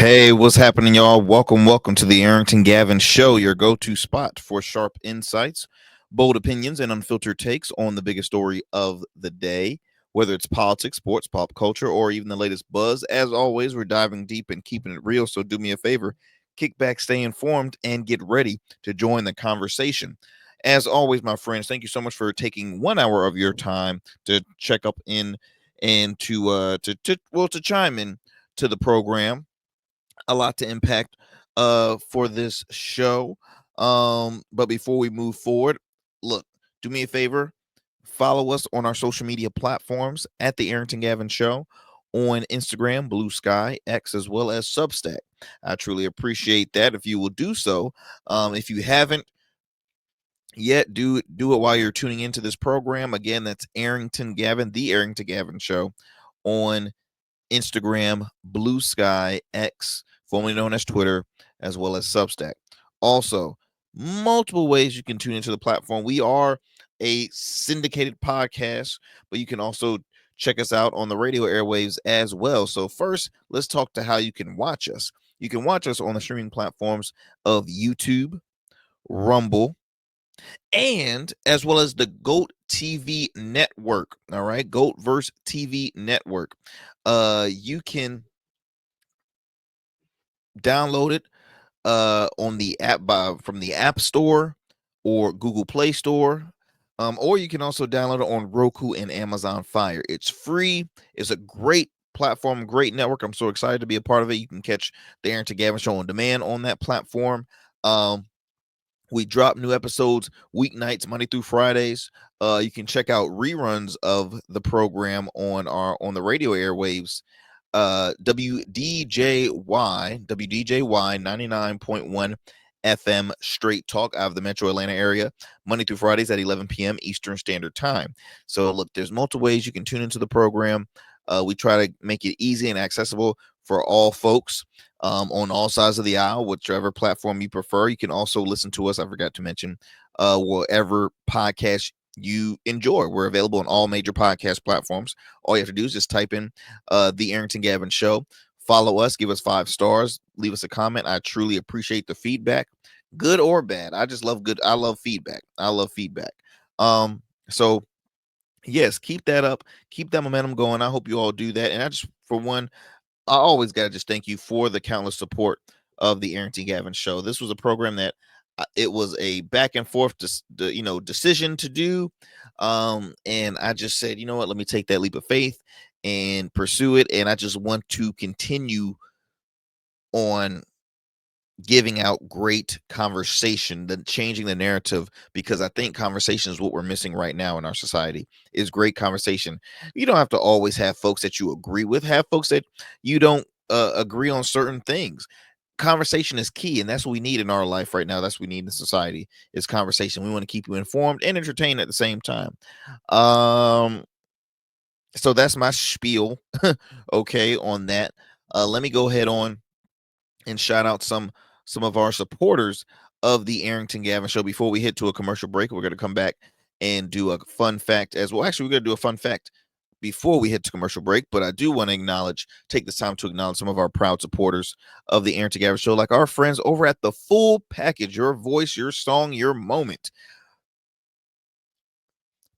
Hey, what's happening, y'all? Welcome to the Arrington Gavin Show, your go to spot for sharp insights, bold opinions, and unfiltered takes on the biggest story of the day, whether it's politics, sports, pop culture, or even the latest buzz. As always, we're diving deep and keeping it real. So do me a favor, kick back, stay informed, and get ready to join the conversation. As always, my friends, thank you so much for taking 1 hour of your time to check up in and to chime in to the program. A lot to impact for this show. But before we move forward, look, do me a favor, follow us on our social media platforms at the Arrington Gavin Show on Instagram, Blue Sky, X, as well as Substack. I truly appreciate that if you will do so. If you haven't yet, do it while you're tuning into this program. Again, that's Arrington Gavin, the Arrington Gavin Show on Instagram, Blue Sky, X, formerly known as Twitter, as well as Substack. Also, multiple ways you can tune into the platform. We are a syndicated podcast, but you can also check us out on the radio airwaves as well. So, first, let's talk to how you can watch us. You can watch us on the streaming platforms of YouTube, Rumble, and as well as the GOAT TV network. All right, GOATverse TV network. You can download it on the app from the App Store or Google Play Store. Or you can also download it on Roku and Amazon Fire. It's free. It's a great platform, great network. I'm so excited to be a part of it. You can catch the Arrington Gavin Show on demand on that platform. We drop new episodes weeknights, Monday through Fridays. You can check out reruns of the program on the radio airwaves. WDJY 99.1 FM straight talk out of the metro Atlanta area, Monday through Fridays at 11 p.m. Eastern Standard Time. So look, there's multiple ways you can tune into the program. We try to make it easy and accessible for all folks on all sides of the aisle, whichever platform you prefer. You can also listen to us, I forgot to mention, whatever podcast you enjoy. We're available on all major podcast platforms. All you have to do is just type in the Arrington Gavin Show. Follow us, give us 5 stars, leave us a comment. I truly appreciate the feedback, good or bad. I just love good. I love feedback. So yes, keep that up, keep that momentum going. I hope you all do that. And I just, for one, I always got to just thank you for the countless support of the Arrington Gavin Show. This was a program that it was a back and forth, decision to do, and I just said, you know what, let me take that leap of faith and pursue it. And I just want to continue on giving out great conversation, then changing the narrative, because I think conversation is what we're missing right now in our society. Is great conversation. You don't have to always have folks that you agree with. Have folks that you don't agree on certain things. Conversation is key, and that's what we need in our life right now. That's what we need in society, is conversation. We want to keep you informed and entertained at the same time. Um, so that's my spiel. Okay, on that. Let me go ahead on and shout out some of our supporters of the Arrington Gavin Show before we hit to a commercial break. We're going to come back and do a fun fact as well. Actually, we're going to do a fun fact before we hit to commercial break, but I do want to take this time to acknowledge some of our proud supporters of the Arrington Gavin Show, like our friends over at the Full Package. Your voice, your song, your moment.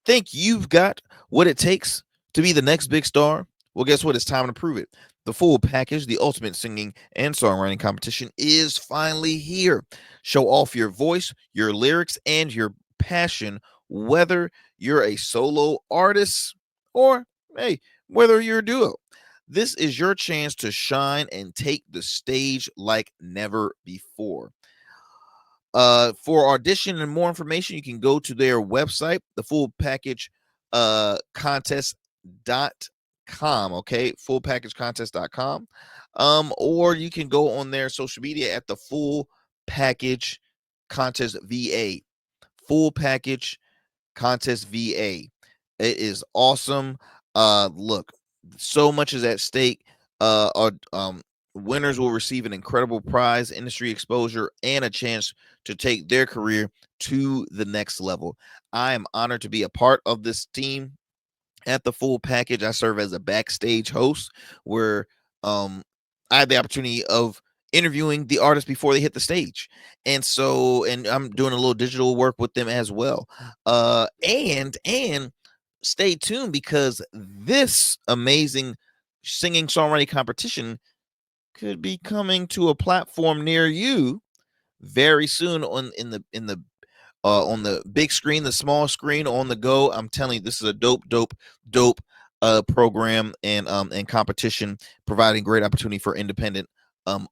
Think you've got what it takes to be the next big star? Well, guess what? It's time to prove it. The Full Package, the ultimate singing and songwriting competition, is finally here. Show off your voice, your lyrics, and your passion, whether you're a solo artist or, hey, whether you're a duo. This is your chance to shine and take the stage like never before. For audition and more information, you can go to their website, the full package contest.com. Okay, fullpackagecontest.com. Or you can go on their social media at the Full Package Contest VA. Full Package Contest VA. It is awesome. Look, so much is at stake. Winners will receive an incredible prize, industry exposure, and a chance to take their career to the next level. I am honored to be a part of this team at the Full Package. I serve as a backstage host where I had the opportunity of interviewing the artists before they hit the stage. And I'm doing a little digital work with them as well. And stay tuned, because this amazing singing songwriting competition could be coming to a platform near you very soon, on the big screen, the small screen, on the go. I'm telling you, this is a dope program and competition, providing great opportunity for independent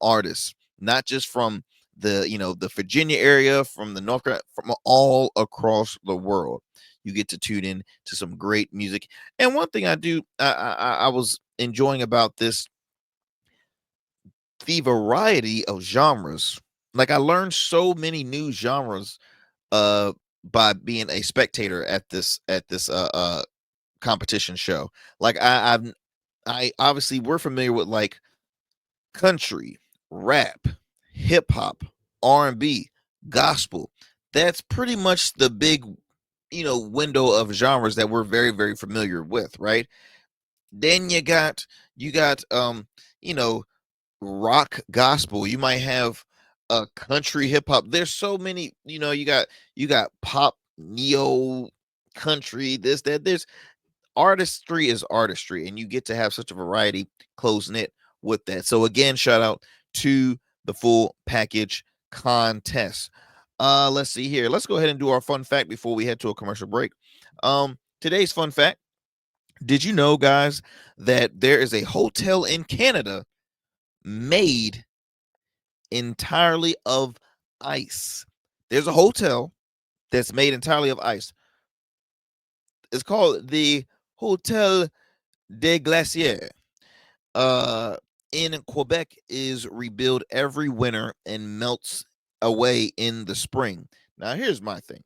artists, not just from the Virginia area, from the North Carolina, from all across the world. You get to tune in to some great music. And one thing I was enjoying about this, the variety of genres. Like, I learned so many new genres uh by being a spectator at this competition show. Like, I obviously, we're familiar with like country, rap, hip hop, R&B, gospel. That's pretty much the big window of genres that we're very, very familiar with, right? Then you got you know rock, gospel. You might have a country, hip hop. There's so many. You got pop, neo, country. This, that. There's artistry is artistry, and you get to have such a variety, close knit with that. So again, shout out to the full package contest. Let's see here. Let's go ahead and do our fun fact before we head to a commercial break. Today's fun fact: did you know, guys, that there is a hotel in Canada made entirely of ice? There's a hotel that's made entirely of ice. It's called the Hotel des Glaciers. Uh, in Quebec, is rebuilt every winter and melts away in the spring. Now, here's my thing: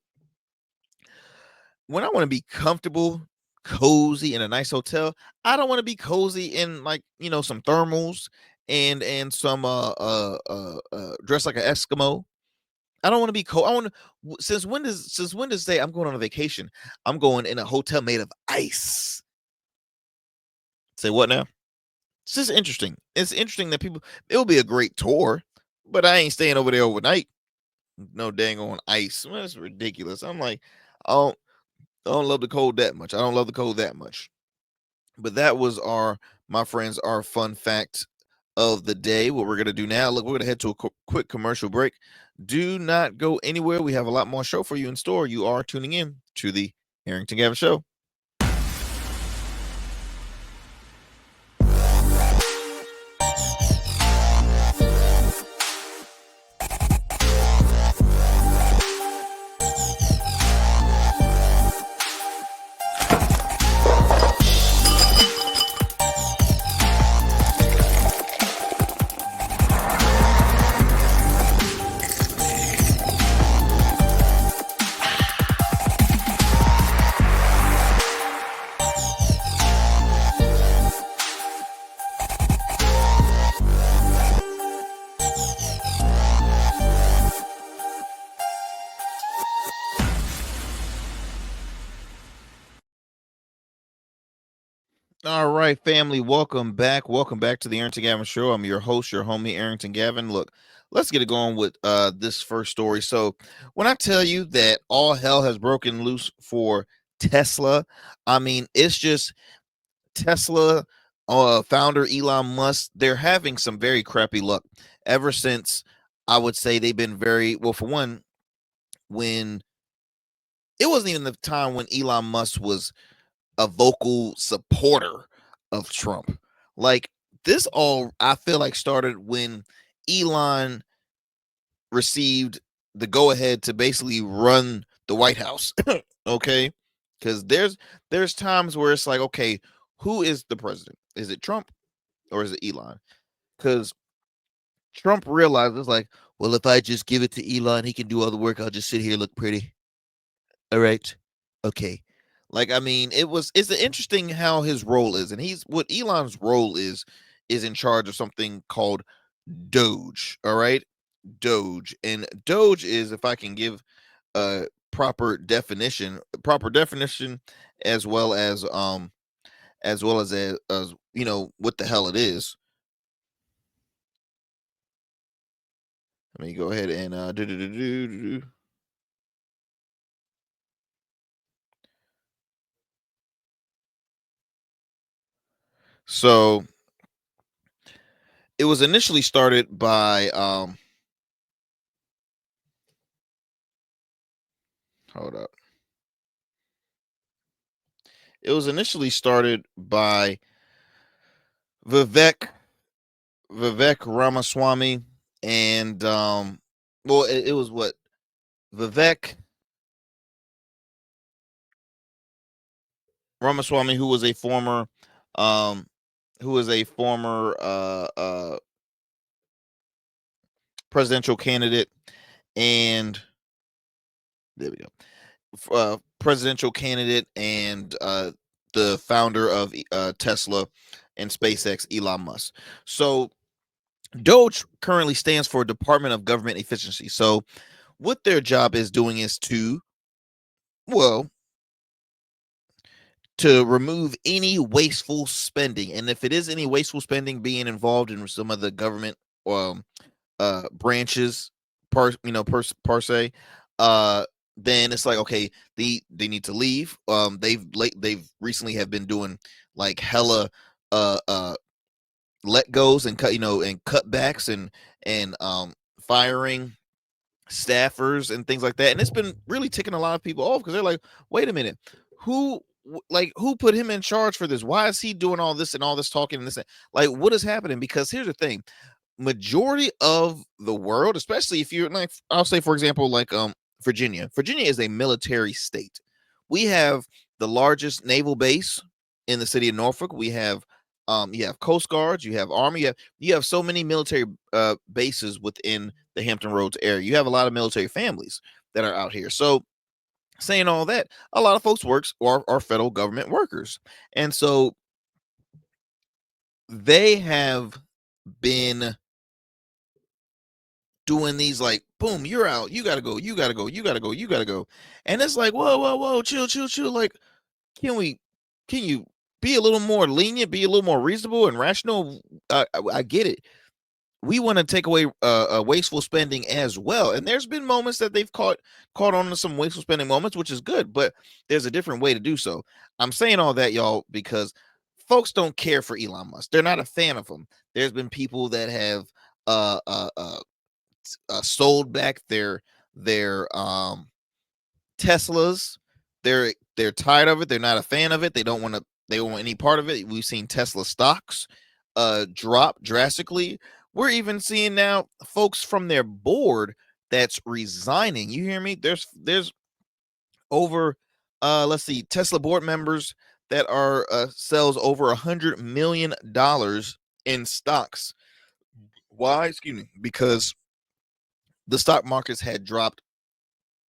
when I want to be comfortable, cozy in a nice hotel, I don't want to be cozy in, like, some thermals and some dress like an Eskimo. I don't want to be cold. I want to. Since when does say I'm going on a vacation? I'm going in a hotel made of ice. Say what now? It's just interesting. It's interesting that people. It'll be a great tour, but I ain't staying over there overnight. No dang on ice. Well, that's ridiculous. I'm like, I don't, I don't love the cold that much. I don't love the cold that much. But that was my friends, our fun fact of the day. What we're gonna do now? Look, we're gonna head to a quick commercial break. Do not go anywhere. We have a lot more show for you in store. You are tuning in to the Arrington Gavin Show. All right, family. Welcome back. Welcome back to the Arrington Gavin Show. I'm your host, your homie, Arrington Gavin. Look, let's get it going with this first story. So, when I tell you that all hell has broken loose for Tesla, I mean, it's just Tesla founder Elon Musk. They're having some very crappy luck ever since. I would say they've been very well. For one, when it wasn't even the time when Elon Musk was a vocal supporter of Trump. Like, this all, I feel like, started when Elon received the go ahead to basically run the White House. Okay? Cuz there's times where it's like, okay, who is the president? Is it Trump or is it Elon? Cuz Trump realizes, like, well, if I just give it to Elon, he can do all the work. I'll just sit here, look pretty. All right. Okay. Like, I mean, it's interesting how his role is. And he's what Elon's role is in charge of something called Doge. All right. Doge. And Doge is, if I can give a proper definition, as well as what the hell it is. Let me go ahead and So it was initially started by hold up. It was initially started by Vivek Ramaswamy and well it was what Vivek Ramaswamy, um who was a former presidential candidate, and there we go. Presidential candidate and the founder of Tesla and SpaceX, Elon Musk. So Doge currently stands for Department of Government Efficiency. So what their job is doing is well, to remove any wasteful spending. And if it is any wasteful spending being involved in some of the government um branches per se, uh then it's like, okay, they need to leave. They've recently have been doing like hella uh uh let goes and and cutbacks and firing staffers and things like that, and it's been really ticking a lot of people off because they're like, wait a minute, who put him in charge for this? Why is he doing all this and all this talking and this like, what is happening? Because here's the thing, majority of the world, especially if you're like, I'll say for example, like Virginia is a military state. We have the largest naval base in the city of Norfolk. We have you have Coast Guards, you have Army, you have so many military bases within the Hampton Roads area. You have a lot of military families that are out here. So saying all that, a lot of folks works or are federal government workers. And so they have been doing these like, boom, you're out, you gotta go, you gotta go, you gotta go, you gotta go. And it's like, whoa, chill, chill, chill. Like, can you be a little more lenient, be a little more reasonable and rational? I get it. We want to take away wasteful spending as well. And there's been moments that they've caught on to some wasteful spending moments, which is good, but there's a different way to do so. I'm saying all that, y'all, because folks don't care for Elon Musk. They're not a fan of him. There's been people that have uh, uh, uh, sold back their Teslas. They're tired of it. They're not a fan of it. They don't want any part of it. We've seen Tesla stocks drop drastically. We're even seeing now folks from their board that's resigning. You hear me? There's over let's see, Tesla board members that are sells over $100 million in stocks. Why? Excuse me. Because the stock markets had dropped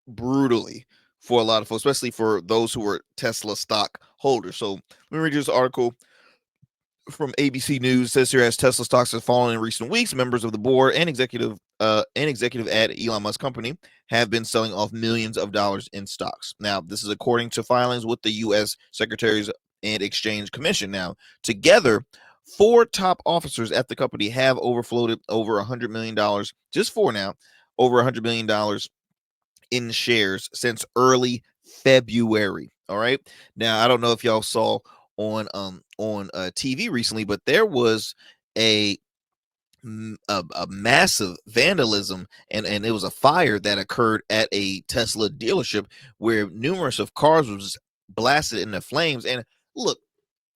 brutally for a lot of folks, especially for those who were Tesla stock holders. So let me read you this article from ABC News. It says here, as Tesla stocks have fallen in recent weeks, members of the board and executive at Elon Musk company have been selling off millions of dollars in stocks. Now, this is according to filings with the U.S. Secretaries and Exchange Commission. Now, together, four top officers at the company have overfloated over $100 million, just four now, over $100 million in shares since early February. All right. Now, I don't know if y'all saw on TV recently, but there was a a massive vandalism, and it was a fire that occurred at a Tesla dealership where numerous of cars was blasted into flames. And look,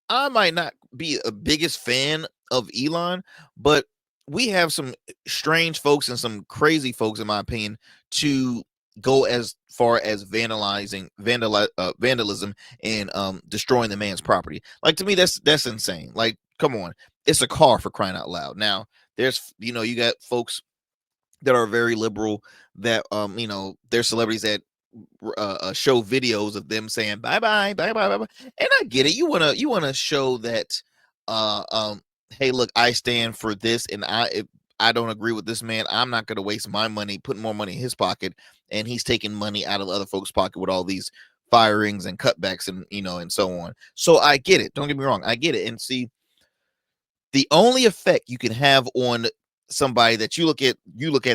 I might not be a biggest fan of Elon, but we have some strange folks and some crazy folks, in my opinion, to go as far as vandalism and destroying the man's property. Like, to me, that's insane. Like, come on, it's a car, for crying out loud. Now, there's you got folks that are very liberal that there's celebrities that show videos of them saying bye bye bye bye bye bye. And I get it, you want to show that uh um hey, look, I stand for this, and if I don't agree with this man, I'm not going to waste my money putting more money in his pocket, and he's taking money out of other folks' pocket with all these firings and cutbacks and and so on. So I get it, don't get me wrong, I get it. And see, the only effect you can have on somebody that you look at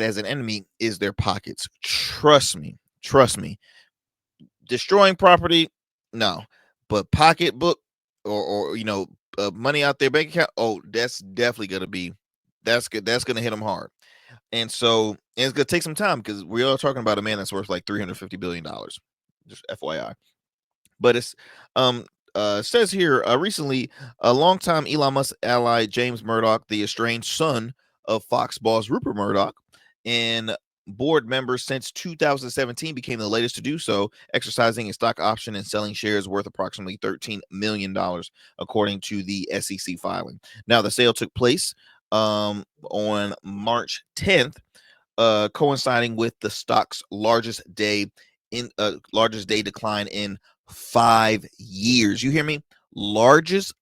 as an enemy is their pockets. Trust me. Destroying property, no, but pocketbook or money out their bank account. Oh, that's definitely gonna be that's good. That's gonna hit them hard. And it's gonna take some time because we are talking about a man that's worth like $350 billion. Just FYI. But it's says here recently a longtime Elon Musk ally James Murdoch, the estranged son of Fox boss Rupert Murdoch, and board member since 2017, became the latest to do so, exercising a stock option and selling shares worth approximately $13 million, according to the SEC filing. Now, the sale took place on March 10th, coinciding with the stock's largest day decline in 5 years. You hear me? Largest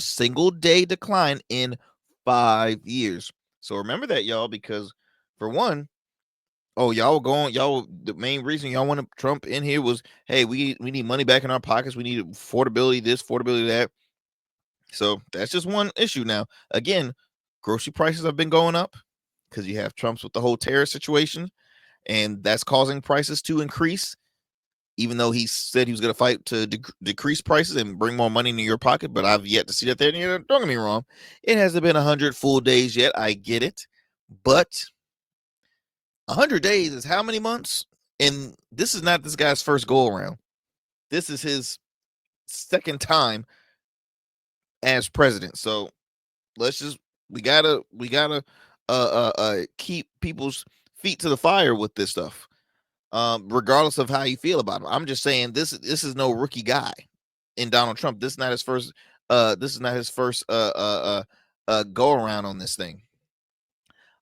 single day decline in 5 years. So remember that, y'all, because for one, oh, the main reason y'all wanted Trump in here was, hey, we need money back in our pockets. We need affordability this, affordability that. So that's just one issue. Now, again, grocery prices have been going up because you have Trump's with the whole tariff situation, and that's causing prices to increase, even though he said he was going to fight to decrease prices and bring more money into your pocket. But I've yet to see that there. Don't get me wrong. It hasn't been 100 full days yet. I get it. But 100 days is how many months? And this is not this guy's first go around. This is his second time as president. So we gotta keep people's feet to the fire with this stuff. Regardless of how you feel about him. I'm just saying this is no rookie guy in Donald Trump. This is not his first go around on this thing.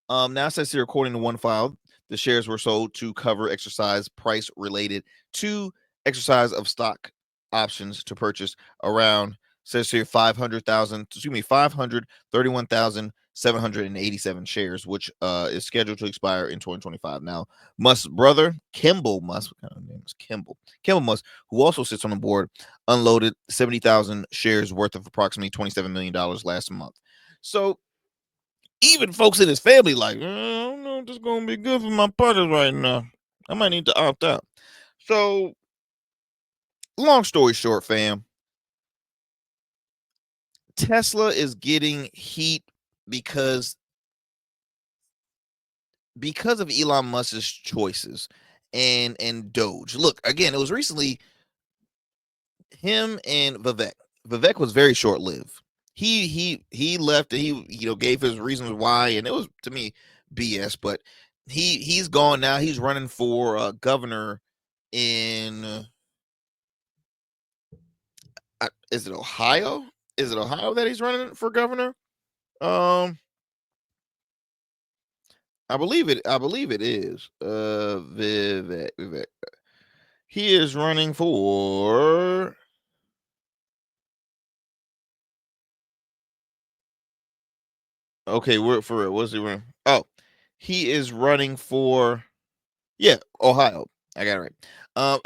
Now it says here, according to one file, the shares were sold to cover exercise price related to exercise of stock options to purchase around, says here, 531,787 shares, which is scheduled to expire in 2025. Now, Musk's brother, Kimball Musk, what kind of name is Kimball Musk, who also sits on the board, unloaded 70,000 shares worth of approximately $27 million last month. So even folks in his family like, I don't know if this is going to be good for my pockets right now. I might need to opt out. So, long story short, fam, Tesla is getting heat because of Elon Musk's choices and Doge. Look, again, it was recently him and Vivek. Vivek was very short lived. He left and he gave his reasons why, and it was, to me, BS. But he's gone now. He's running for governor in is it Ohio? Is it Ohio that he's running for governor? I believe it is. Vivek. He is running for. Okay, for what's he running? Oh, he is running for. Yeah, Ohio. I got it right. I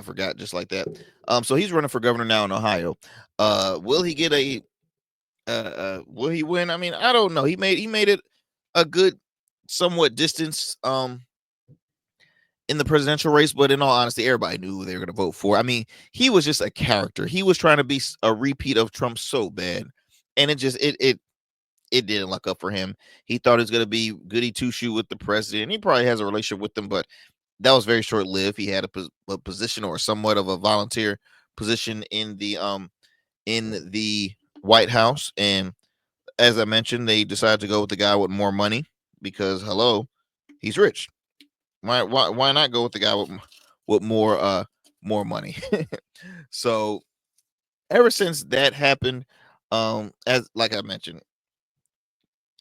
forgot just like that. So he's running for governor now in Ohio. Will he get a? Will he win? I mean, I don't know. He made it a good, somewhat distance. In the presidential race, but in all honesty, everybody knew who they were going to vote for. I mean, he was just a character. He was trying to be a repeat of Trump so bad, and it didn't look up for him. He thought he was going to be goody two shoe with the president. He probably has a relationship with them, but that was very short lived. He had a position, or somewhat of a volunteer position in the White House, and as I mentioned, they decided to go with the guy with more money because, hello, he's rich. Why not go with the guy with more money? So ever since that happened, as like I mentioned,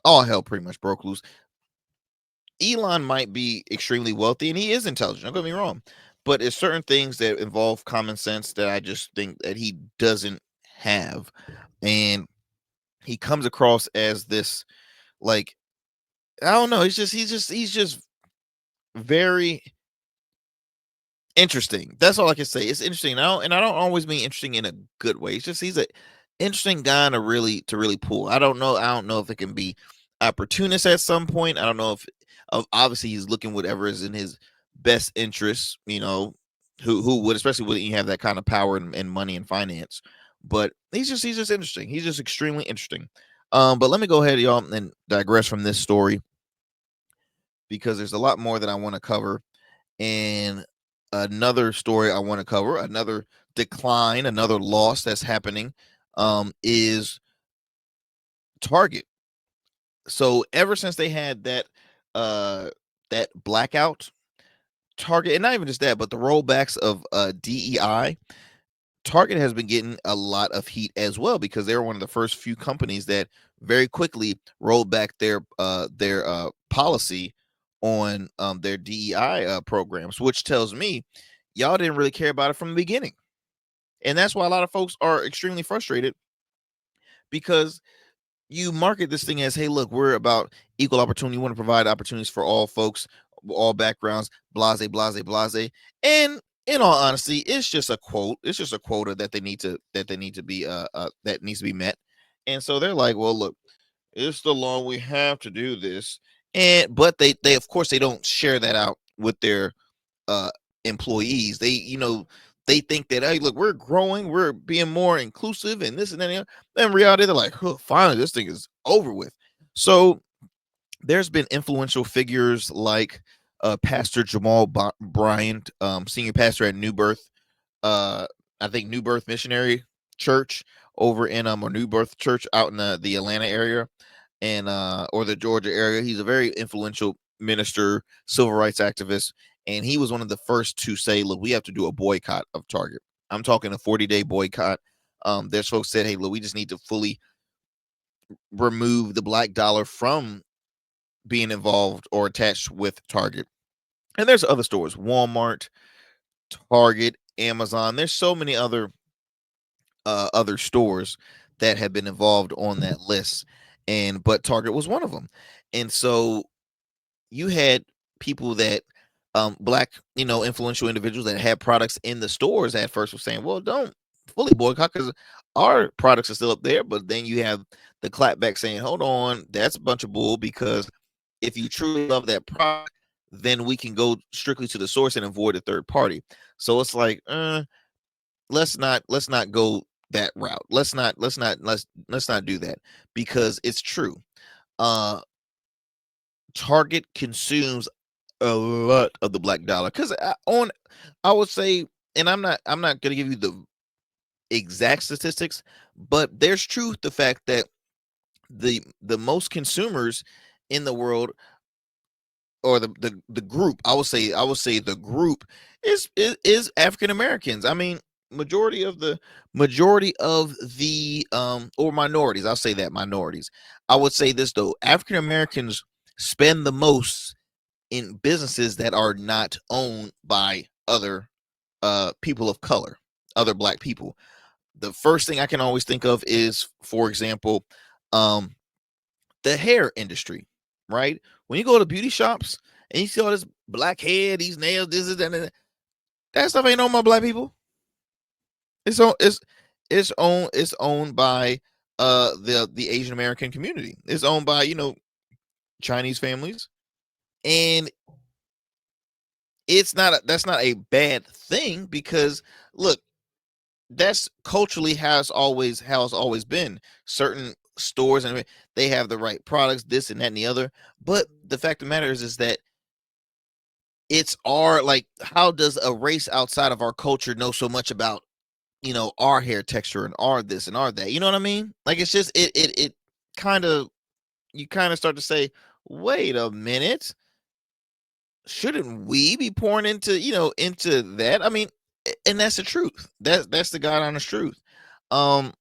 all hell pretty much broke loose. Elon might be extremely wealthy, and he is intelligent. Don't get me wrong, but it's certain things that involve common sense that I just think that he doesn't have, and he comes across as this, like, I don't know. He's just very interesting. That's all I can say. It's interesting. And I don't always mean interesting in a good way. It's just interesting guy to really pull. I don't know if it can be opportunist at some point. I don't know if obviously he's looking whatever is in his best interest, who would, especially when you have that kind of power and money and finance. But he's just interesting. He's just extremely interesting. But let me go ahead, y'all, and digress from this story because there's a lot more that I want to cover. And another story I want to cover, another decline, another loss that's happening, is Target. So ever since they had uh that blackout, Target, and not even just that, but the rollbacks of DEI, Target has been getting a lot of heat as well because they were one of the first few companies that very quickly rolled back their policy on their DEI programs, which tells me y'all didn't really care about it from the beginning. And that's why a lot of folks are extremely frustrated because you market this thing as, hey, look, we're about equal opportunity. We want to provide opportunities for all folks, all backgrounds, blase, blase, blase. And in all honesty, it's just a quote. It's just a quota that needs to be met. And so they're like, well, look, it's the law. We have to do this. But they of course they don't share that out with their uh employees. They think that, hey, look, we're growing, we're being more inclusive and this and that. In reality, they're like, oh, finally this thing is over with. So there's been influential figures like Pastor Jamal Bryant, senior pastor at New Birth, I think New Birth Missionary Church over in or New Birth Church out in the Atlanta area and or the Georgia area. He's a very influential minister, civil rights activist, and he was one of the first to say, "Look, we have to do a boycott of Target." I'm talking a 40-day boycott. There's folks said, "Hey, look, we just need to fully remove the black dollar from being involved or attached with Target." And there's other stores, Walmart, Target, Amazon. There's so many other stores that have been involved on that list, and but Target was one of them. And so you had people that black, influential individuals that had products in the stores at first were saying, well, don't fully boycott because our products are still up there. But then you have the clapback saying, hold on, that's a bunch of bull, because if you truly love that product, then we can go strictly to the source and avoid a third party. So it's like, let's not go that route. Let's not do that, because it's true. Uh Target consumes a lot of the black dollar, because I would say, and I'm not going to give you the exact statistics, but there's truth the fact that the most consumers in the world, or the group, I would say the group is African Americans. I mean, majority of the or minorities, I'll say that, minorities. I would say this though, African Americans spend the most in businesses that are not owned by other people of color, other black people. The first thing I can always think of is, for example, um the hair industry, right? When you go to beauty shops and you see all this black hair, these nails, this is that stuff ain't owned by black people. It's owned by the Asian American community. It's owned by, Chinese families. And that's not a bad thing, because look, that's culturally how it's always been. Certain stores, and they have the right products, this and that and the other. But the fact of the matter is that it's our, like, how does a race outside of our culture know so much about, our hair texture and our this and our that? You know what I mean? Like, it's just it kind of, you kind of start to say, wait a minute, shouldn't we be pouring into that? I mean, and that's the truth. That's the God honest truth. Um,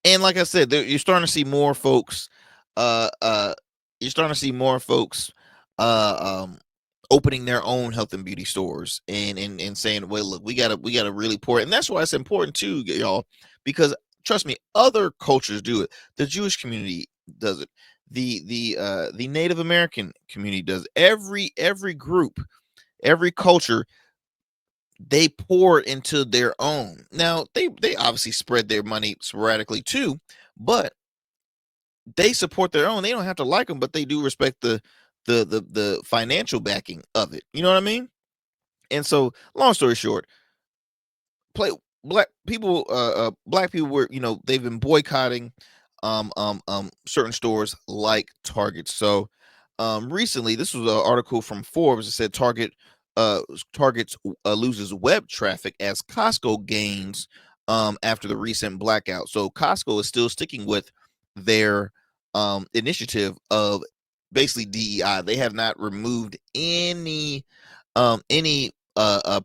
and like I said, you're starting to see more folks. Uh, uh, you're starting to see more folks. Opening their own health and beauty stores, and saying, well, look, we gotta really pour it. And that's why it's important too, y'all, because trust me, other cultures do it. The Jewish community does it. The Native American community does it. Every group, every culture they pour into their own. Now they obviously spread their money sporadically too, but they support their own. They don't have to like them, but they do respect the financial backing of it. You know what I mean? And so, long story short, play black people were, they've been boycotting certain stores like Target. So recently, this was an article from Forbes that said uh Target's loses web traffic as Costco gains after the recent blackout. So Costco is still sticking with their initiative of basically DEI. They have not removed any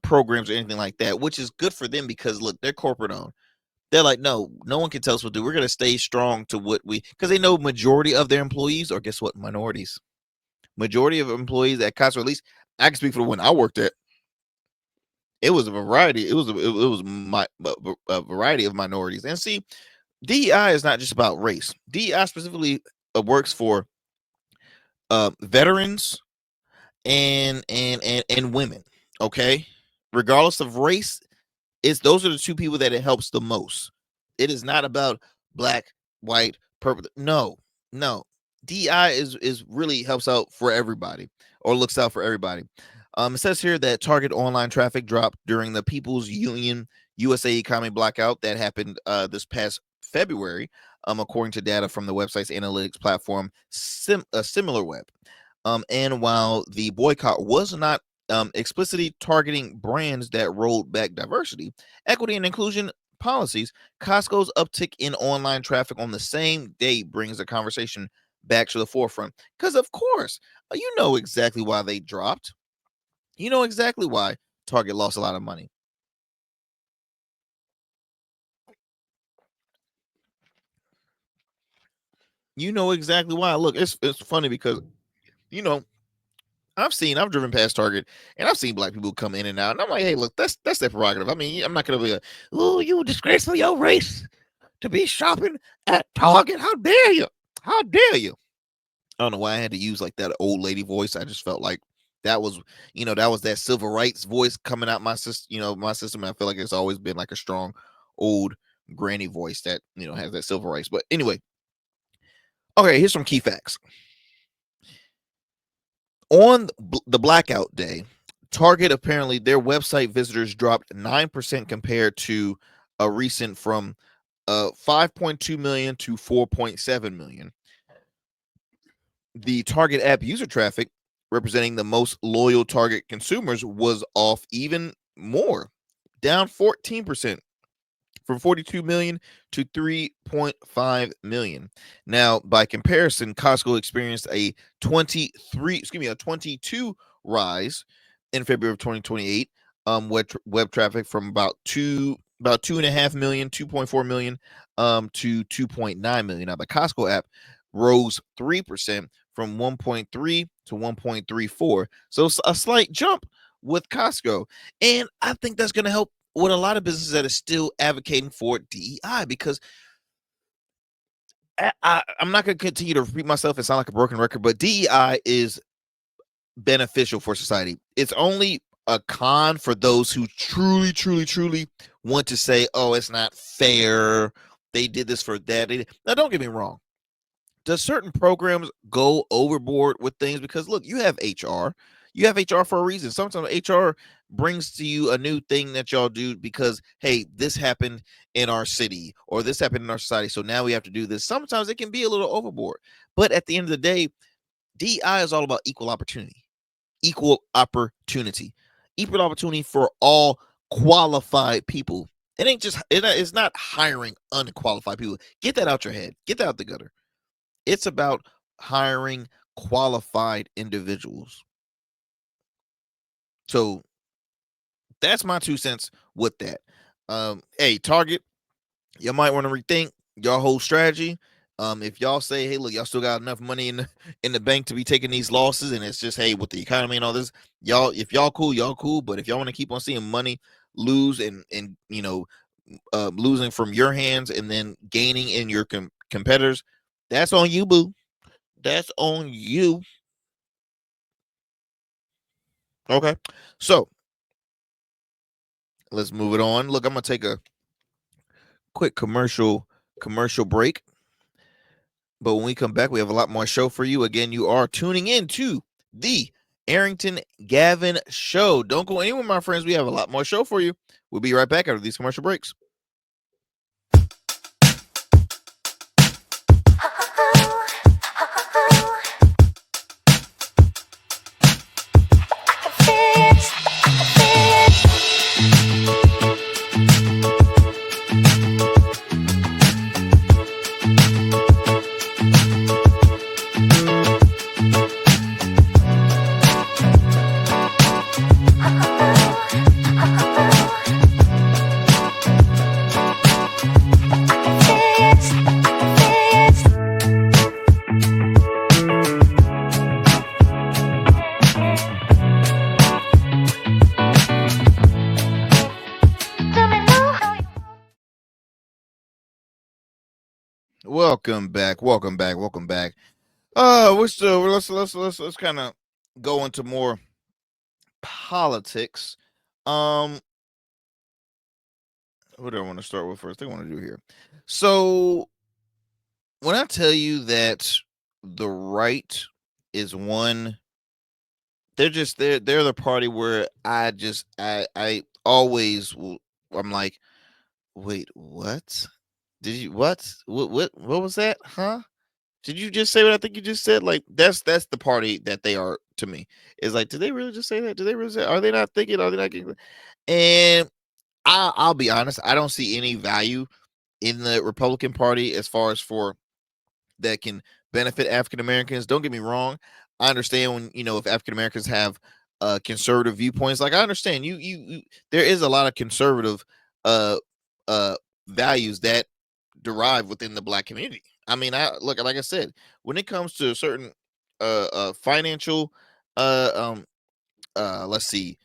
programs or anything like that, which is good for them because look, they're corporate owned. They're like, no one can tell us what to do. We're gonna stay strong to what we, because they know majority of their employees, or guess what, minorities. Majority of employees at Costco, at least I can speak for the one I worked at. It was a variety. It was a variety of minorities. And see, DEI is not just about race. DEI specifically works for veterans and women. Okay, regardless of race, it's those are the two people that it helps the most. It is not about black, white, purple. No, no. DI is really helps out for everybody, or looks out for everybody. It says here that Target online traffic dropped during the People's Union USA economy blackout that happened this past February, according to data from the website's analytics platform, SimilarWeb. And while the boycott was not explicitly targeting brands that rolled back diversity, equity, and inclusion policies, Costco's uptick in online traffic on the same day brings the conversation back to the forefront. Because, of course, you know exactly why they dropped. You know exactly why Target lost a lot of money. You know exactly why. Look, it's funny because, you know, I've driven past Target and I've seen black people come in and out, and I'm like, hey, look, that's their prerogative. I mean, I'm not gonna be oh, you disgraceful your race to be shopping at Target. How dare you? How dare you? I don't know why I had to use like that old lady voice. I just felt like that was, that was that civil rights voice coming out my system, my system. I feel like it's always been like a strong old granny voice that, has that civil rights. But anyway, okay, here's some key facts. On the blackout day, Target apparently their website visitors dropped 9% compared to a recent from 5.2 million to 4.7 million. The Target app user traffic, representing the most loyal Target consumers, was off even more, down 14% from 42 million to 3.5 million. Now, by comparison, Costco experienced a 22 rise in February of 2028. Web traffic from about 2.5 million, 2.4 million, to 2.9 million. Now, the Costco app rose 3% from 1.3 to 1.34. So a slight jump with Costco. And I think that's going to help with a lot of businesses that are still advocating for DEI, because I'm not going to continue to repeat myself and sound like a broken record, but DEI is beneficial for society. It's only a con for those who truly, truly, truly want to say, oh, it's not fair. They did this for that. Now, don't get me wrong. Does certain programs go overboard with things? Because look, you have HR for a reason. Sometimes HR brings to you a new thing that y'all do because, hey, this happened in our city or this happened in our society, so now we have to do this. Sometimes it can be a little overboard, but at the end of the day, DI is all about equal opportunity equal opportunity for all qualified people. It ain't just it's not hiring unqualified people. Get that out your head, get that out the gutter. It's about hiring qualified individuals. So that's my 2 cents with that. Hey, Target, you might want to rethink your whole strategy. If y'all say, hey, look, y'all still got enough money in the bank to be taking these losses, and it's just, hey, with the economy and all this, if y'all cool, y'all cool. But if y'all want to keep on seeing money lose and losing from your hands and then gaining in your competitors, that's on you, boo. That's on you. Okay. So let's move it on. Look, I'm gonna take a quick commercial break. But when we come back, we have a lot more show for you. Again, you are tuning in to the Arrington Gavin Show. Don't go anywhere, my friends. We have a lot more show for you. We'll be right back after these commercial breaks. Welcome back. Welcome back. Welcome back. We're still let's kind of go into more politics. What do I want to start with first? I want to do here. So when I tell you that the right is one, they're the party where I always I'm like, wait, what? Did you what was that? Huh? Did you just say what I think you just said? Like that's the party that they are to me. Is like, did they really just say that? Did they really say? Are they not thinking? Are they not getting? And I'll be honest, I don't see any value in the Republican Party as far as for that can benefit African Americans. Don't get me wrong. I understand when if African Americans have conservative viewpoints. Like I understand you there is a lot of conservative uh uh values that derive within the black community. I mean, I look like I said, when it comes to certain financial let's see,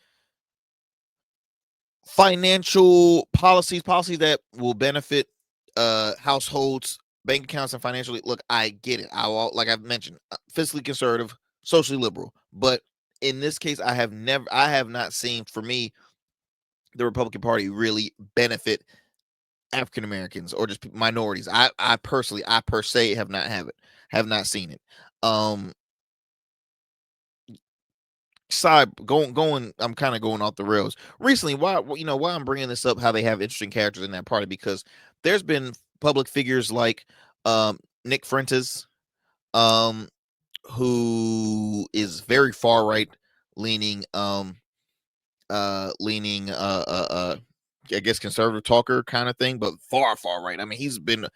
financial policies that will benefit households, bank accounts, and financially. Look, I get it. Like I've mentioned, fiscally conservative, socially liberal. But in this case, I have not seen, for me, the Republican Party really benefit African Americans or just minorities. I personally, I per se have not seen it. Um, side going I'm kind of going off the rails recently. Why I'm bringing this up, how they have interesting characters in that party, because there's been public figures like Nick Fuentes, um who is very far right leaning, leaning I guess conservative talker kind of thing, but far right. I mean, he's been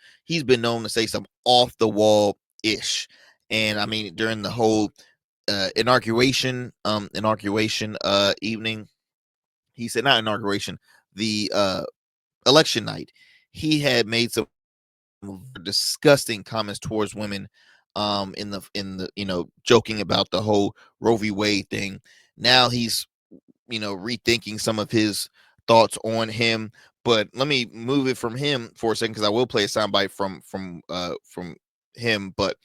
known to say some off the wall ish. And I mean, during the whole inauguration evening, he said, not inauguration, the election night, he had made some disgusting comments towards women, in the joking about the whole Roe v. Wade thing. Now he's rethinking some of his thoughts on him. But let me move it from him for a second, because I will play a soundbite from him. But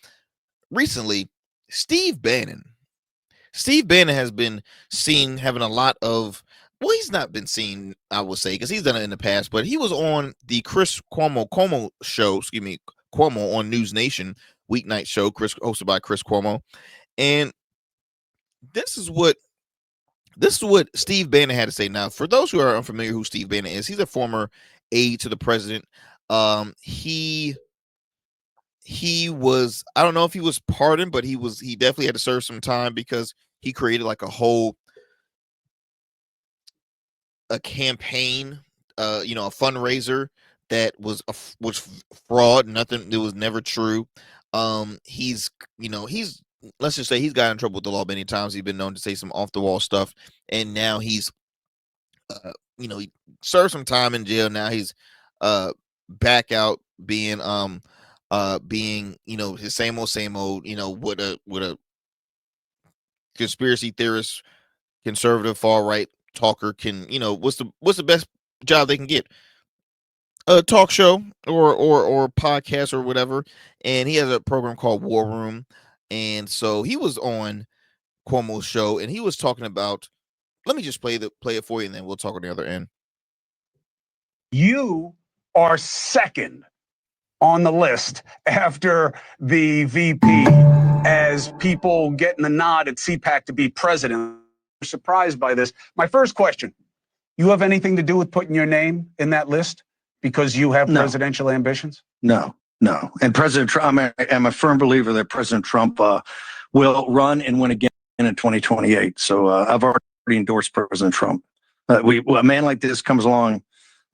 recently, Steve Bannon Steve Bannon has been seen having a lot of. Well, he's not been seen, I would say, because he's done it in the past. But he was on the Chris Cuomo show. Excuse me, Cuomo on News Nation weeknight show, Chris hosted by Chris Cuomo, and this is what Steve Bannon had to say. Now, for those who are unfamiliar who Steve Bannon is, he's a former aide to the president. He was, I don't know if he was pardoned, but he definitely had to serve some time, because he created like a campaign, a fundraiser that was fraud. Nothing, it was never true. He's let's just say he's got in trouble with the law many times. He's been known to say some off the wall stuff, and now he's he served some time in jail. Now he's back out being his same old, with a conspiracy theorist, conservative, far right talker. Can what's the best job they can get? A talk show or podcast or whatever. And he has a program called War Room, and so he was on Cuomo's show, and he was talking about. Let me just play it for you, and then we'll talk on the other end. You are second on the list after the VP as people getting the nod at CPAC to be president. We're surprised by this. My first question, you have anything to do with putting your name in that list because you have presidential ambitions? No. And President Trump, I'm a firm believer that President Trump will run and win again in 2028. So I've already endorsed President Trump. A man like this comes along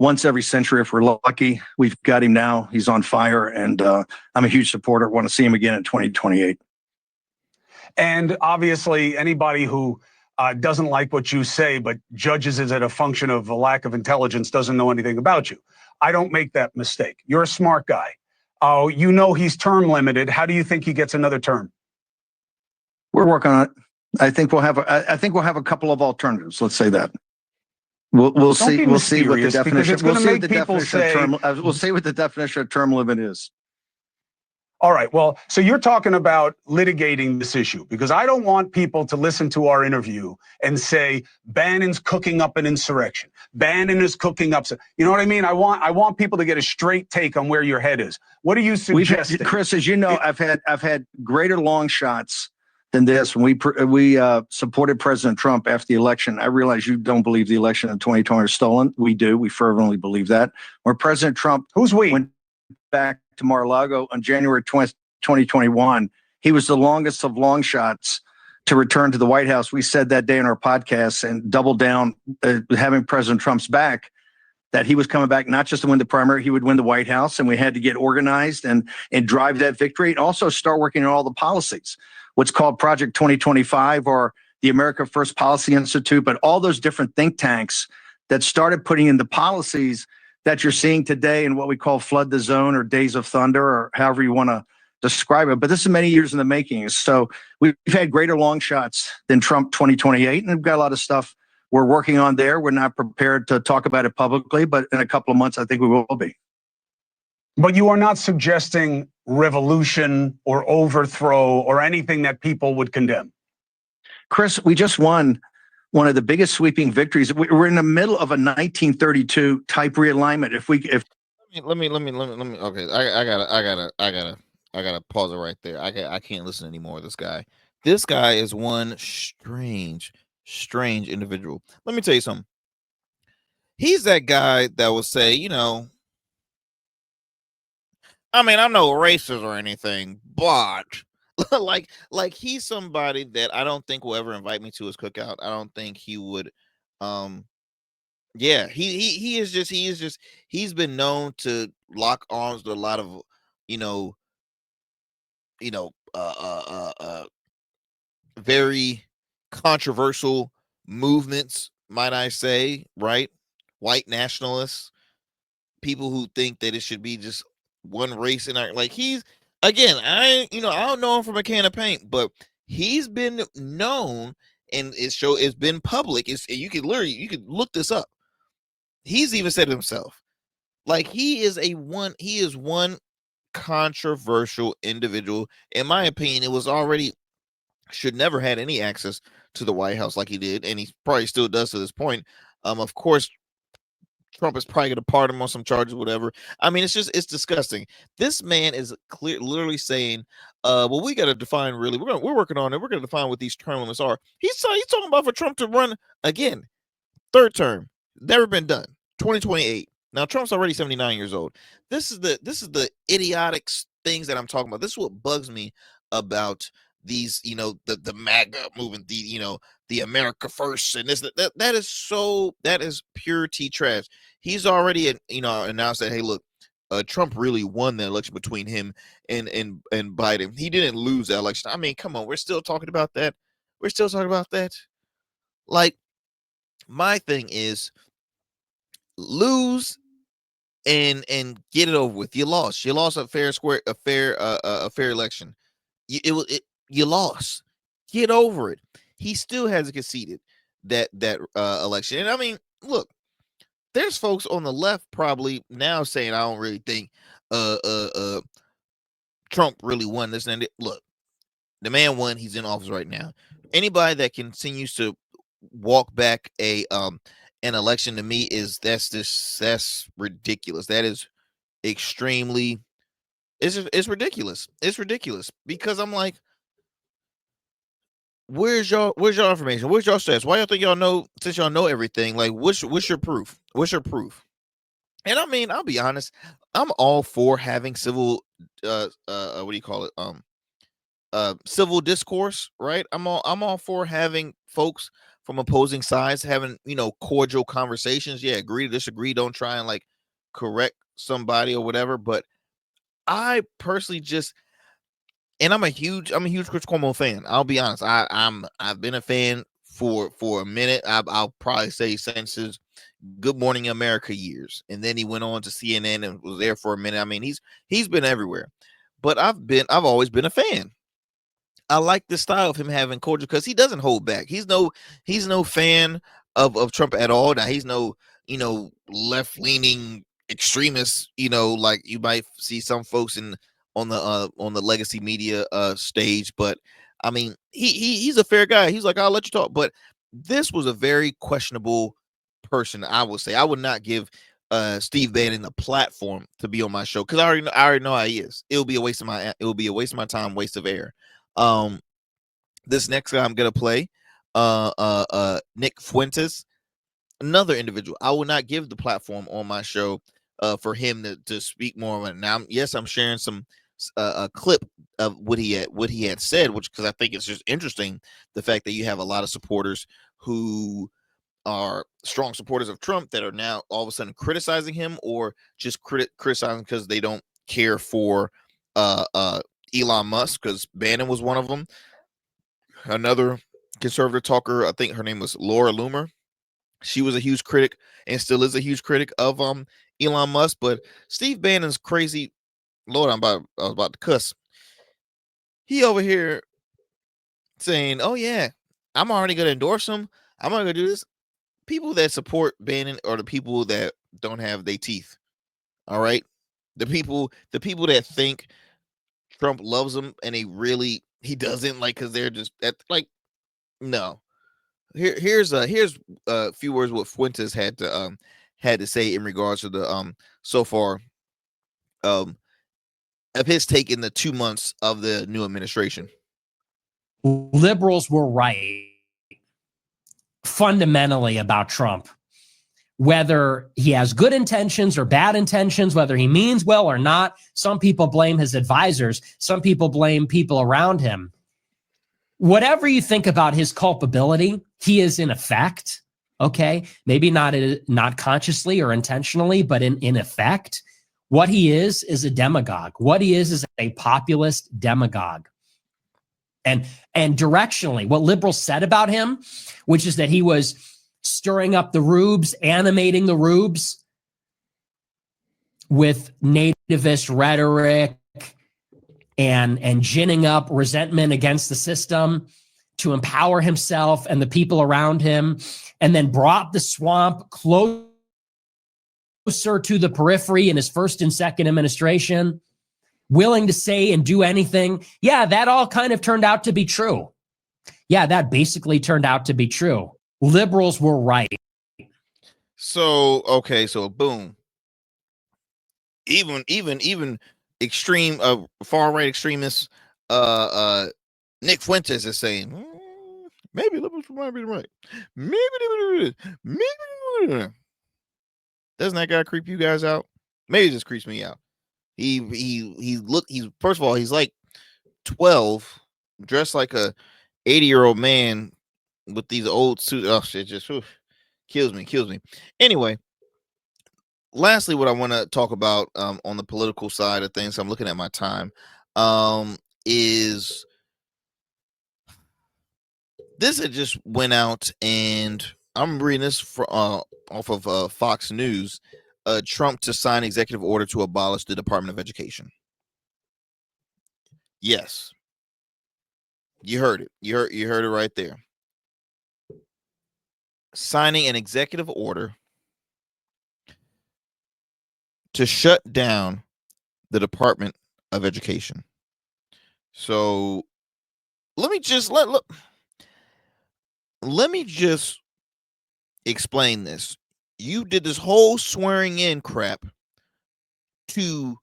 once every century if we're lucky. We've got him now. He's on fire, and I'm a huge supporter. Want to see him again in 2028. And obviously, anybody who doesn't like what you say but judges it as a function of a lack of intelligence doesn't know anything about you. I don't make that mistake. You're a smart guy. You know he's term limited. How do you think he gets another term? We're working on it. I think we'll have a couple of alternatives. Let's say that. We'll see. We'll see what the definition. We'll see what the definition of term. We'll see what the definition of term limit is. All right. Well, so you're talking about litigating this issue because I don't want people to listen to our interview and say Bannon's cooking up an insurrection. Bannon is cooking up. You know what I mean? I want people to get a straight take on where your head is. What are you suggesting? Chris, as you know, I've had greater long shots than this. When we supported President Trump after the election, I realize you don't believe the election in 2020 was stolen. We do. We fervently believe that. Where President Trump went back to Mar-a-Lago on January 20th, 2021, he was the longest of long shots to return to the White House. We said that day in our podcast and doubled down, having President Trump's back, that he was coming back not just to win the primary, he would win the White House, and we had to get organized and drive that victory, and also start working on all the policies. What's called Project 2025 or the America First Policy Institute, but all those different think tanks that started putting in the policies that you're seeing today in what we call Flood the Zone or Days of Thunder or however you want to describe it. But this is many years in the making. So we've had greater long shots than Trump 2028, and we've got a lot of stuff we're working on there. We're not prepared to talk about it publicly, but in a couple of months, I think we will be. But you are not suggesting revolution or overthrow or anything that people would condemn. Chris, we just won one of the biggest sweeping victories. We're in the middle of a 1932 type realignment. Let me. Okay, I gotta pause it right there. I can't listen anymore to this guy. This guy is one strange individual. Let me tell you something. He's that guy that will say, I mean, I'm no racist or anything, but like he's somebody that I don't think will ever invite me to his cookout. I don't think he would. Yeah, he's been known to lock arms with a lot of, very controversial movements, might I say, right? White nationalists, people who think that it should be just one race in our, like, he's, again, I don't know him from a can of paint, but he's been known, and it's been public. You could look this up. He's even said it himself. Like, he is one controversial individual. In my opinion, it was already should never had any access to the White House like he did, and he probably still does to this point. Of course, Trump is probably going to pardon him on some charges, whatever. I mean, it's disgusting. This man is literally saying, well, we got to define really. We're working on it. We're going to define what these term limits are. He's talking about for Trump to run again, third term, never been done. 2028. Now Trump's already 79 years old. This is the idiotic things that I'm talking about. This is what bugs me about these, the MAGA movement, the America First, and that is pure tea trash. He's already announced that, hey, look, Trump really won the election between him and Biden. He didn't lose that election. I mean, come on, we're still talking about that. Like, my thing is, lose and get it over with. You lost a fair election. You lost. Get over it. He still hasn't conceded that election. And I mean, look, there's folks on the left probably now saying, I don't really think Trump really won this. And look, the man won. He's in office right now. Anybody that continues to walk back a an election to me that's ridiculous. That is extremely it's ridiculous. It's ridiculous because I'm like, where's your information? Where's your stats? Why y'all think y'all know, since y'all know everything? Like, what's your proof? What's your proof? And I mean, I'll be honest, I'm all for having civil what do you call it? Civil discourse, right? I'm all for having folks from opposing sides having, cordial conversations. Yeah, agree to disagree. Don't try and like correct somebody or whatever. But I personally just, and I'm a huge Chris Cuomo fan. I'll be honest. I've been a fan for a minute. I'll probably say since his Good Morning America years, and then he went on to CNN and was there for a minute. I mean, he's been everywhere, but I've always been a fan. I like the style of him having culture because he doesn't hold back. He's no fan of Trump at all. Now he's no left leaning extremist. Like you might see some folks on the legacy media stage, but I mean he's a fair guy. He's like, I'll let you talk. But this was a very questionable person. I would say I would not give Steve Bannon the platform to be on my show because I already know how he is. It will be a waste of my time, waste of air. This next guy I'm gonna play, Nick Fuentes, another individual. I will not give the platform on my show for him to speak more of it. Now, yes, I'm sharing some a clip of what he had said, which because I think it's just interesting the fact that you have a lot of supporters who are strong supporters of Trump that are now all of a sudden criticizing him or just criticizing because they don't care for Elon Musk, because Bannon was one of them. Another conservative talker, I think her name was Laura Loomer. She was a huge critic and still is a huge critic of Elon Musk. But Steve Bannon's I was about to cuss. He over here saying, "Oh yeah, I'm already gonna endorse him. I'm not gonna do this." People that support Bannon are the people that don't have their teeth. All right, the people that think Trump loves him and he doesn't, like, because they're just like, no. Here's a few words what Fuentes had to say in regards to the so far of his take in the 2 months of the new administration. Liberals were right fundamentally about Trump. Whether he has good intentions or bad intentions, whether he means well or not, some people blame his advisors. Some people blame people around him. Whatever you think about his culpability, he is in effect, okay, maybe not consciously or intentionally, but in effect, what he is a demagogue. What he is a populist demagogue. And directionally, what liberals said about him, which is that he was stirring up the rubes, animating the rubes with nativist rhetoric and ginning up resentment against the system to empower himself and the people around him, and then brought the swamp closer to the periphery in his first and second administration, willing to say and do anything. Yeah, that all kind of turned out to be true. Yeah, that basically turned out to be true. Liberals were right. So, okay, so boom. Even extreme far right extremists Nick Fuentes is saying, maybe liberals might be right. Maybe doesn't that guy creep you guys out? Maybe it just creeps me out. He's first of all, he's like 12, dressed like a 80-year-old man with these old suits. Oh shit, just kills me. Anyway, lastly, what I want to talk about on the political side of things, I'm looking at my time, is this had just went out, and I'm reading this off of Fox News. Trump to sign executive order to abolish the Department of Education. Yes, you heard it. You heard it right there. Signing an executive order to shut down the Department of Education. So let me just explain this. You did this whole swearing in crap to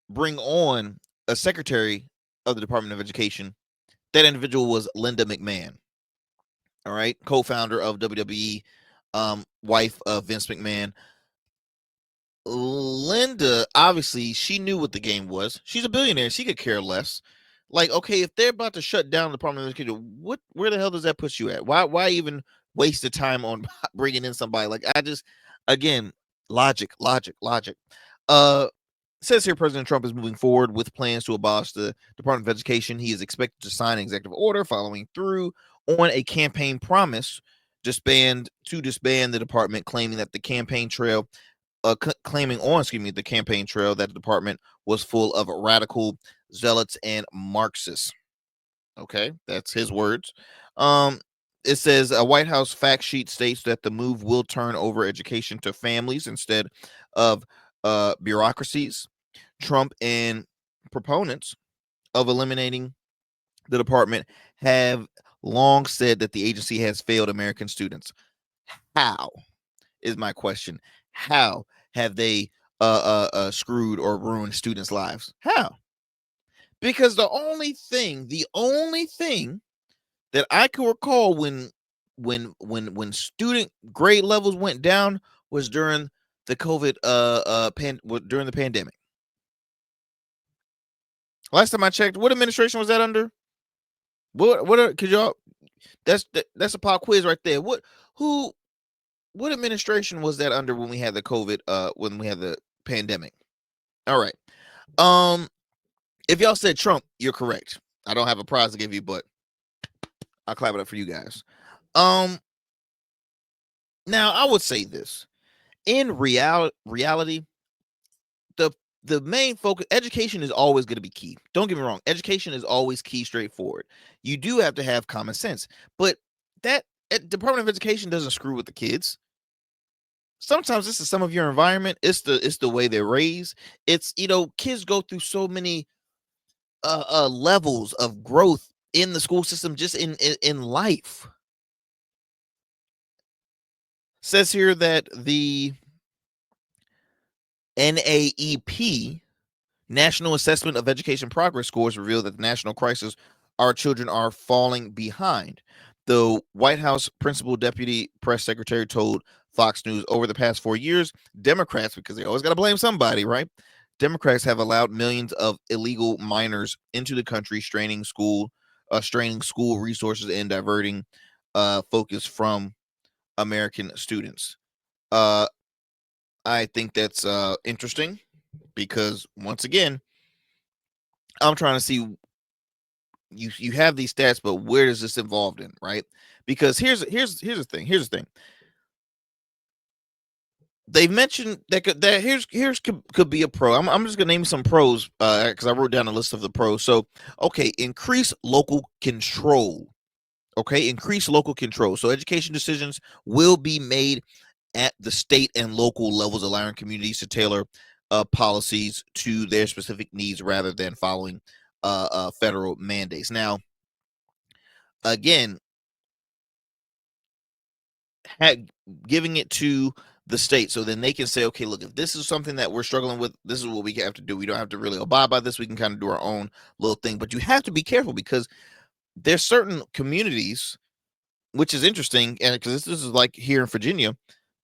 bring on a secretary of the Department of Education. That individual was Linda McMahon. All right, co-founder of WWE, wife of Vince McMahon. Linda, obviously, she knew what the game was. She's a billionaire. She could care less. Like, okay, if they're about to shut down the Department of Education, where the hell does that put you at? Why even waste the time on bringing in somebody? Like, again, logic. Says here President Trump is moving forward with plans to abolish the Department of Education. He is expected to sign an executive order following through on a campaign promise to disband the department, claiming that the campaign trail the campaign trail that the department was full of radical zealots and Marxists. Okay, that's his words. It says a White House fact sheet states that the move will turn over education to families instead of bureaucracies. Trump and proponents of eliminating the department have long said that the agency has failed American students. How is my question? How have they screwed or ruined students' lives? How? Because the only thing that I can recall when student grade levels went down was during the COVID during the pandemic. Last time I checked, what administration was that under? Could y'all? That's a pop quiz right there. What administration was that under when we had the COVID when we had the pandemic? All right. If y'all said Trump, you're correct. I don't have a prize to give you, but I'll clap it up for you guys. Now I would say this. In reality, the main focus, education is always going to be key. Don't get me wrong. Education is always key, straightforward. You do have to have common sense, but that Department of Education doesn't screw with the kids. Sometimes this is some of your environment. It's the way they're raised. It's, kids go through so many levels of growth in the school system, just in life. Says here that the NAEP, National Assessment of Education Progress Scores, revealed that the national crisis, our children are falling behind. The White House Principal Deputy Press Secretary told Fox News over the past 4 years, Democrats, because they always got to blame somebody, right? Democrats have allowed millions of illegal minors into the country, straining school resources and diverting focus from American students. I think that's interesting because, once again, I'm trying to see, you have these stats, but where does this involved in, right? Because here's the thing. They've mentioned that here's could be a pro. I'm just gonna name some pros because I wrote down a list of the pros. So, okay, increase local control. Okay, increase local control. So education decisions will be made at the state and local levels, allowing communities to tailor policies to their specific needs rather than following federal mandates. Now, again, giving it to the state so then they can say, okay, look, if this is something that we're struggling with, this is what we have to do. We don't have to really abide by this. We can kind of do our own little thing, but you have to be careful because there's certain communities, which is interesting, and because this is like here in Virginia,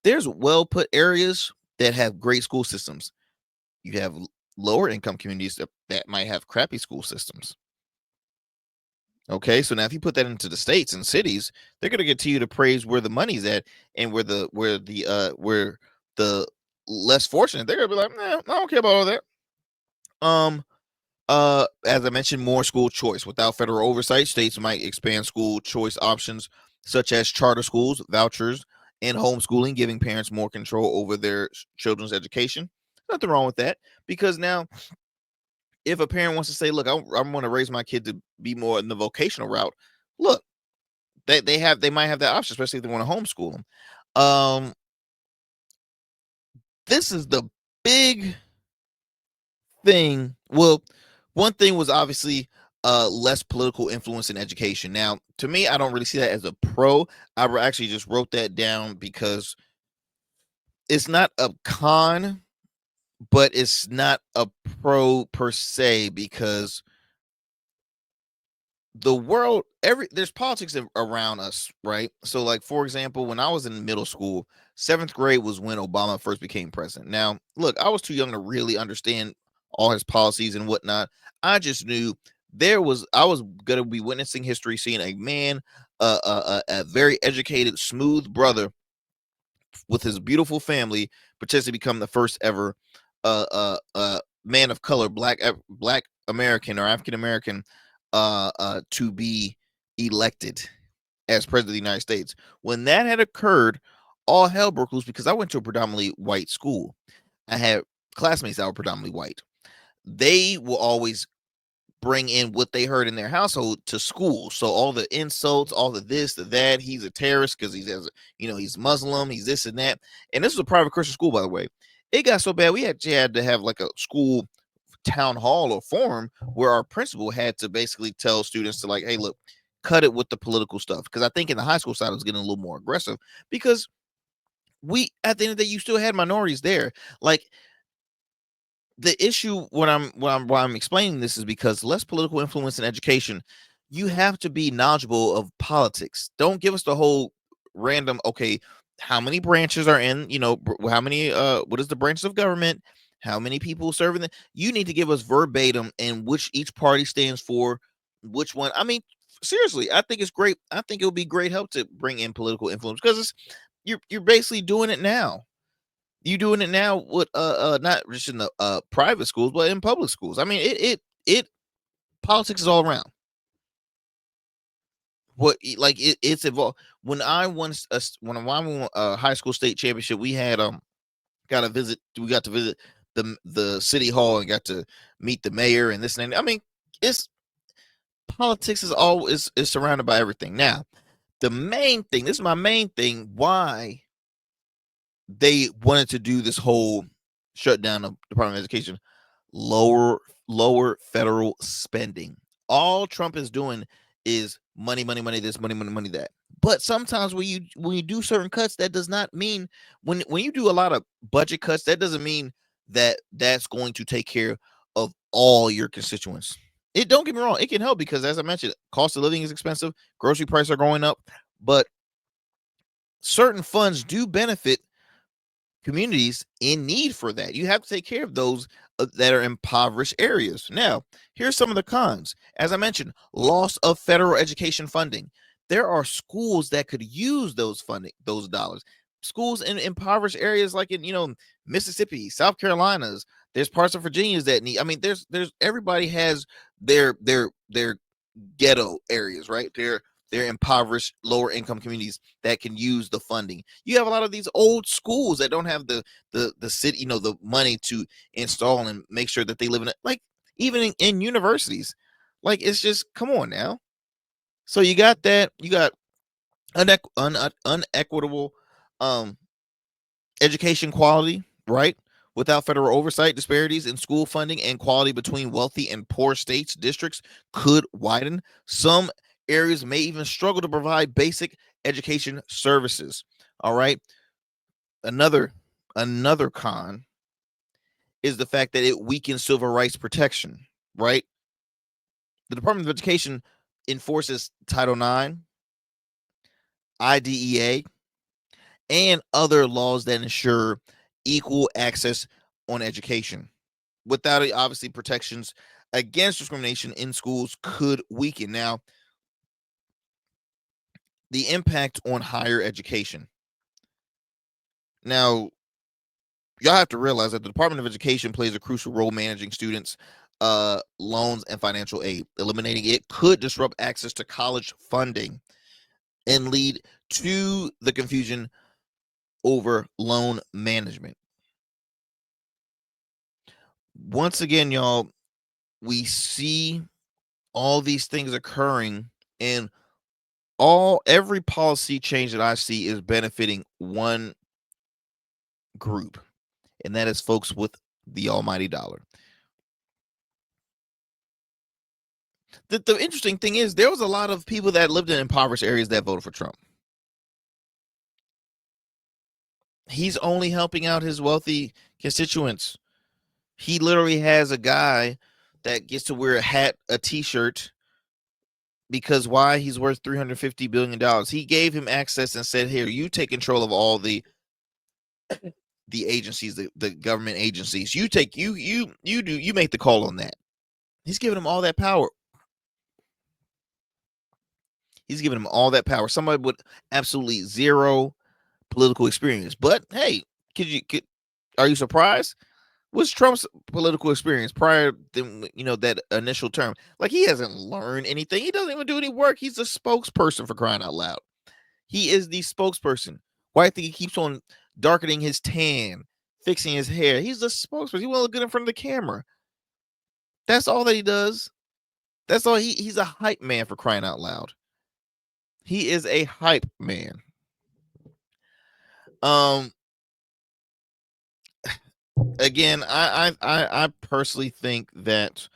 there's well put areas that have great school systems. You have lower income communities that might have crappy school systems. Okay, so now if you put that into the states and cities, they're going to continue to praise where the money's at, and where the less fortunate, they're going to be like, nah, I don't care about all that. As I mentioned, more school choice. Without federal oversight, states might expand school choice options such as charter schools, vouchers, and homeschooling, giving parents more control over their children's education. Nothing wrong with that, because now if a parent wants to say, look, I want to raise my kid to be more in the vocational route, look, they might have that option, especially if they want to homeschool them. This is the big thing. Well, one thing was obviously less political influence in education. Now, to me, I don't really see that as a pro. I actually just wrote that down because it's not a con, but it's not a pro per se, because the world, there's politics around us, right? So, like, for example, when I was in middle school, 7th grade was when Obama first became president. Now, look, I was too young to really understand all his policies and whatnot. I just knew I was gonna be witnessing history, seeing a man, a very educated, smooth brother with his beautiful family, potentially become the first ever man of color, black American or African American, to be elected as president of the United States. When that had occurred, all hell broke loose because I went to a predominantly white school. I had classmates that were predominantly white. They will always bring in what they heard in their household to school. So all the insults, all the this, the that, he's a terrorist because he's Muslim, he's this and that. And this was a private Christian school, by the way. It got so bad we actually had to have like a school town hall or forum where our principal had to basically tell students to, like, hey, look, cut it with the political stuff. Because I think in the high school side it was getting a little more aggressive, because at the end of the day, you still had minorities there. Like, the issue why I'm explaining this is because less political influence in education, you have to be knowledgeable of politics. Don't give us the whole random, okay, how many branches are in, how many, what is the branches of government, how many people serving the, you need to give us verbatim and which each party stands for, which one. I mean, seriously, I think it's great. I think it would be great help to bring in political influence, because you're basically doing it now. You doing it now with not just in the private schools, but in public schools. I mean, it politics is all around. It's evolved. When I won a high school state championship, we had got to visit. We got to visit the city hall and got to meet the mayor and this and that. I mean, it's politics is surrounded by everything. Now, the main thing. This is my main thing. Why they wanted to do this whole shutdown of Department of Education, lower federal spending. All Trump is doing is money, money, money, this, money, money, money, that. But sometimes when you do certain cuts, that does not mean, when you do a lot of budget cuts, that doesn't mean that that's going to take care of all your constituents. It, don't get me wrong, it can help, because as I mentioned, cost of living is expensive, grocery prices are going up, but certain funds do benefit communities in need for that. You have to take care of those that are impoverished areas. Now, here's some of the cons. As I mentioned, loss of federal education funding. There are schools that could use those dollars. Schools in impoverished areas like in Mississippi, South Carolinas. There's parts of Virginia that need. I mean, there's everybody has their ghetto areas, right? They're impoverished, lower income communities that can use the funding. You have a lot of these old schools that don't have the city, the money to install and make sure that they live in it. Like, even in universities, like, it's just, come on now. So you got that. You got unequitable education quality, right? Without federal oversight, disparities in school funding and quality between wealthy and poor states, districts could widen. Some areas may even struggle to provide basic education services. All right. Another con is the fact that it weakens civil rights protection, right? The Department of Education enforces Title IX, IDEA, and other laws that ensure equal access on education. Without it, obviously, protections against discrimination in schools could weaken. Now, the impact on higher education. Now, y'all have to realize that the Department of Education plays a crucial role managing students' loans and financial aid. Eliminating it could disrupt access to college funding and lead to the confusion over loan management. Once again, y'all, we see all these things occurring, and every policy change that I see is benefiting one group, and that is folks with the almighty dollar. the interesting thing is there was a lot of people that lived in impoverished areas that voted for Trump. He's only helping out his wealthy constituents. He literally has a guy that gets to wear a hat, a t-shirt, because why? He's worth $350 billion. He gave him access and said, here, you take control of all the agencies, the government agencies. You make the call on that. He's giving him all that power. He's giving him all that power. Somebody with absolutely zero political experience. But hey, are you surprised? What's Trump's political experience prior to that initial term? Like, he hasn't learned anything. He doesn't even do any work. He's a spokesperson, for crying out loud. He is the spokesperson. Why do you think he keeps on darkening his tan, fixing his hair? He's the spokesperson. He won't look good in front of the camera. That's all that he does. That's all. He's a hype man, for crying out loud. He is a hype man. Again, I personally think that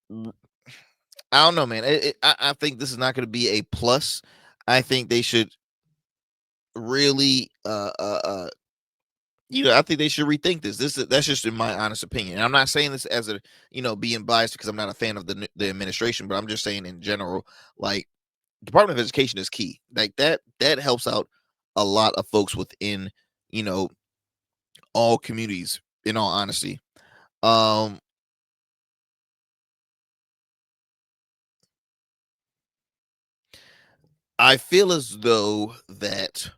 I don't know, man. I think this is not going to be a plus. I think they should really I think they should rethink this. That's just in my honest opinion. And I'm not saying this as a being biased because I'm not a fan of the administration, but I'm just saying in general, like, Department of Education is key. Like that helps out a lot of folks within all communities, in all honesty. I feel as though that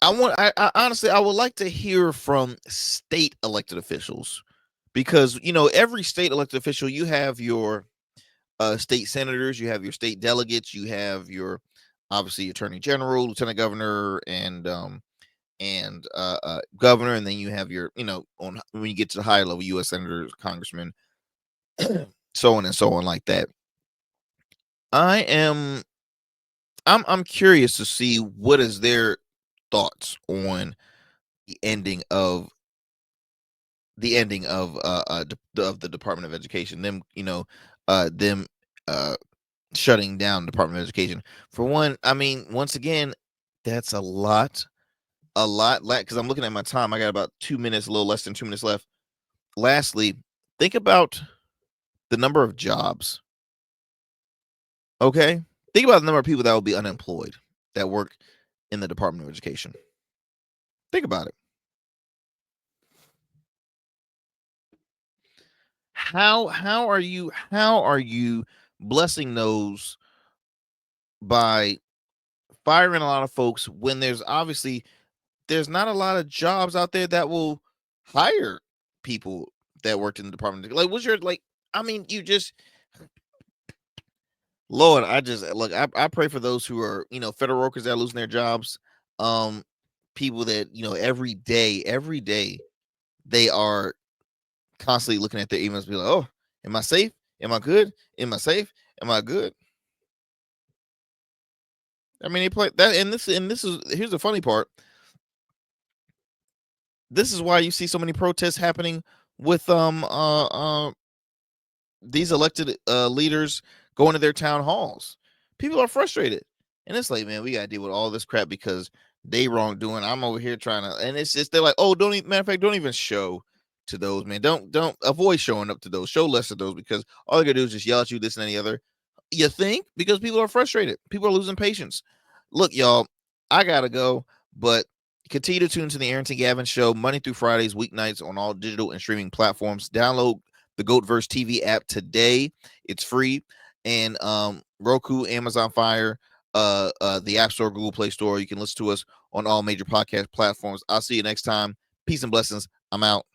I honestly, I would like to hear from state elected officials, because every state elected official, you have your state senators, you have your state delegates, you have your obviously attorney general, lieutenant governor, and governor, and then you have your on when you get to the higher level, U.S. senators, congressmen, so on and so on, like that. I'm curious to see what is their thoughts on the ending of the Department of Education. Them shutting down the Department of Education. For one, I mean, once again, that's a lot because I'm looking at my time. I got about 2 minutes, a little less than 2 minutes left. Lastly, think about the number of jobs. Okay, think about the number of people that will be unemployed that work in the Department of Education. Think about it. How are you blessing those by firing a lot of folks when there's not a lot of jobs out there that will hire people that worked in the department? Like, what's your I mean, you just, Lord, I pray for those who are federal workers that are losing their jobs. People that every day they are constantly looking at their emails, be like, oh, am I safe? Am I good? Am I safe? Am I good? I mean, they play that, and this is, here's the funny part. This is why you see so many protests happening with these elected leaders going to their town halls. People are frustrated, and it's like, man, we gotta deal with all this crap because they wrongdoing. I'm over here trying to, and it's just, they're like, oh, matter of fact, don't even show to those, man. Don't avoid showing up to those. Show less of those, because all they're gonna do is just yell at you, this and any other. You think? Because people are frustrated. People are losing patience. Look, y'all, I gotta go, but continue to tune to the Arrington Gavin Show Monday through Fridays, weeknights on all digital and streaming platforms. Download the GOATverse TV app today. It's free. And Roku, Amazon Fire, the App Store, Google Play Store. You can listen to us on all major podcast platforms. I'll see you next time. Peace and blessings. I'm out.